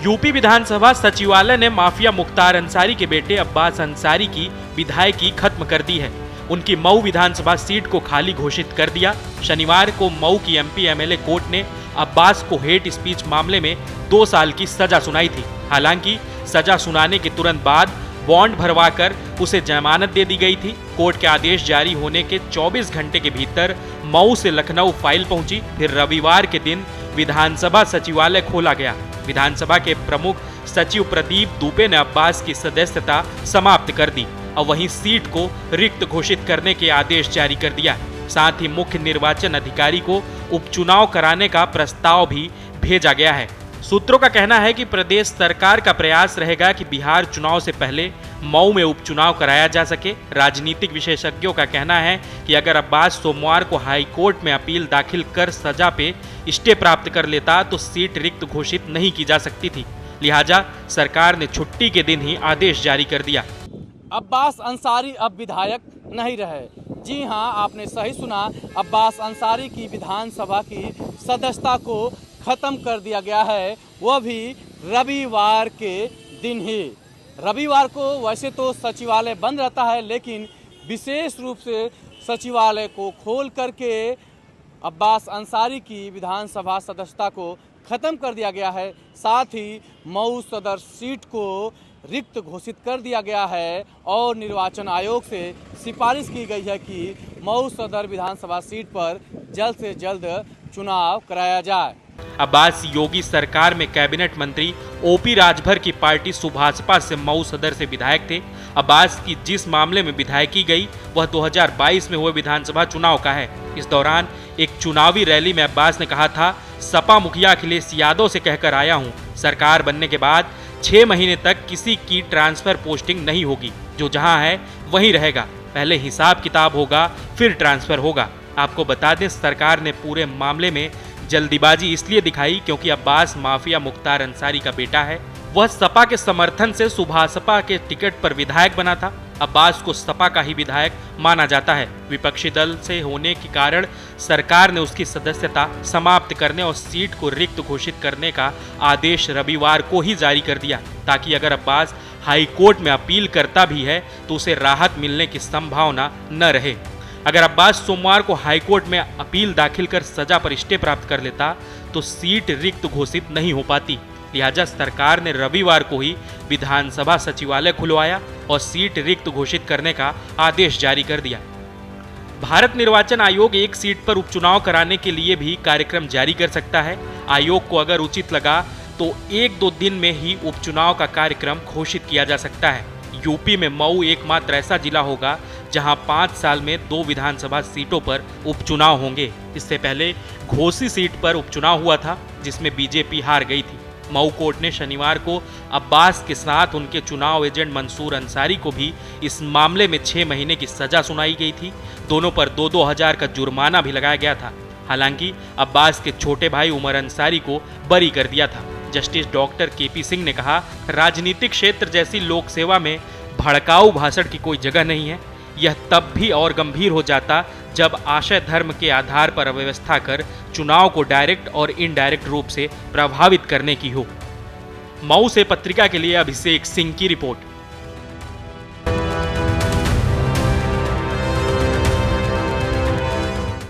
UP विधानसभा सचिवालय ने mafia Mukhtar Ansari के बेटे अब्बास अंसारी की विधायकी खत्म कर दी है। उनकी मऊ विधानसभा सीट को खाली घोषित कर दिया। शनिवार को मऊ की एमपी एमएलए कोर्ट ने अब्बास को हेट स्पीच मामले में 2 साल की सजा सुनाई थी। हालांकि सजा सुनाने के तुरंत बाद बॉन्ड भरवाकर उसे जमानत दे दी गई थी। कोर्ट के आदेश जारी होने के 24 घंटे के भीतर मऊ से लखनऊ फाइल पहुंची। फिर रविवार के दिन विधानसभा सचिवालय खोला गया। विधानसभा के प्रमुख सचिव प्रदीप दुबे ने अब्बास की सदस्यता समाप्त कर दी और वहीं सीट को रिक्त घोषित करने के आदेश जारी कर दिया। साथ ही मुख्य निर्वाचन अधिकारी को उपचुनाव कराने का प्रस्ताव भी भेजा गया है। सूत्रों का कहना है कि प्रदेश सरकार का प्रयास रहेगा कि बिहार चुनाव से पहले मऊ में उपचुनाव कराया जा सके। राजनीतिक विशेषज्ञों का कहना है कि अगर अब्बास सोमवार को हाई कोर्ट में अपील दाखिल कर सजा पे स्टे प्राप्त कर लेता तो सीट रिक्त घोषित नहीं की जा सकती थी। लिहाजा सरकार ने छुट्टी के दिन ही आदेश जारी कर दिया। अब्बास अंसारी अब विधायक नहीं रहे। जी हां, आपने सही सुना। अब्बास अंसारी की विधानसभा की सदस्यता को खत्म कर दिया गया है, वह भी रविवार के दिन ही। रविवार को वैसे तो सचिवालय बंद रहता है, लेकिन विशेष रूप से सचिवालय को खोल करके अब्बास अंसारी की विधानसभा सदस्यता को खत्म कर दिया गया है। साथ ही मऊ सदर सीट को रिक्त घोषित कर दिया गया है और निर्वाचन आयोग से सिफारिश की गई है कि मऊ सदर विधानसभा सीट पर जल्द से जल्द चुनाव कराया जाए। अब्बास योगी सरकार में कैबिनेट मंत्री ओपी राजभर की पार्टी सुभाषपा से मऊ सदर से विधायक थे। अब्बास की जिस मामले में विधायकी गई वह 2022 में हुए विधानसभा चुनाव का है। इस दौरान एक चुनावी रैली में अब्बास ने कहा था, सपा मुखिया अखिलेश यादव से कहकर आया हूं, सरकार बनने के बाद 6 महीने तक किसी की ट्रांसफर पोस्टिंग नहीं होगी, जो जहां है वहीं रहेगा। पहले हिसाब किताब होगा, फिर ट्रांसफर होगा। आपको बता दें, सरकार ने पूरे मामले में जल्दीबाजी इसलिए दिखाई क्योंकि अब्बास माफिया मुख्तार अंसारी का बेटा है। वह सपा के समर्थन से सुभाषपा के टिकट पर विधायक बना था। अब्बास को सपा का ही विधायक माना जाता है। विपक्षी दल से होने के कारण सरकार ने उसकी सदस्यता समाप्त करने और सीट को रिक्त घोषित करने का आदेश रविवार को ही जारी कर दिया, ताकि अगर अब्बास हाई कोर्ट में अपील करता भी है तो उसे राहत मिलने की संभावना न रहे। अगर अब्बास सोमवार को हाईकोर्ट में अपील दाखिल कर सजा पर स्टे प्राप्त कर लेता तो सीट रिक्त घोषित नहीं हो पाती। लिहाजा सरकार ने रविवार को ही विधानसभा सचिवालय खुलवाया और सीट रिक्त घोषित करने का आदेश जारी कर दिया। भारत निर्वाचन आयोग एक सीट पर उपचुनाव कराने के लिए भी कार्यक्रम जारी कर सकता है। आयोग को अगर उचित लगा तो 1-2 दिन में ही उपचुनाव का कार्यक्रम घोषित किया जा सकता है। यूपी में मऊ एकमात्र ऐसा जिला होगा जहां 5 साल में 2 विधानसभा सीटों पर उपचुनाव होंगे। इससे पहले घोसी सीट पर उपचुनाव हुआ था, जिसमें बीजेपी हार गई थी। मऊ कोर्ट ने शनिवार को अब्बास के साथ उनके चुनाव एजेंट मंसूर अंसारी को भी इस मामले में 6 महीने की सजा सुनाई गई थी। दोनों पर 2-2 हजार का जुर्माना भी लगाया गया था। हालांकि अब्बास के छोटे भाई उमर अंसारी को बरी कर दिया था। जस्टिस डॉक्टर केपी सिंह ने कहा, राजनीतिक क्षेत्र जैसी लोक सेवा में भड़काऊ भाषण की कोई जगह नहीं है। यह तब भी और गंभीर हो जाता जब आशय धर्म के आधार पर अव्यवस्था कर चुनाव को डायरेक्ट और इनडायरेक्ट रूप से प्रभावित करने की हो। मऊ से पत्रिका के लिए अभिषेक सिंह की रिपोर्ट।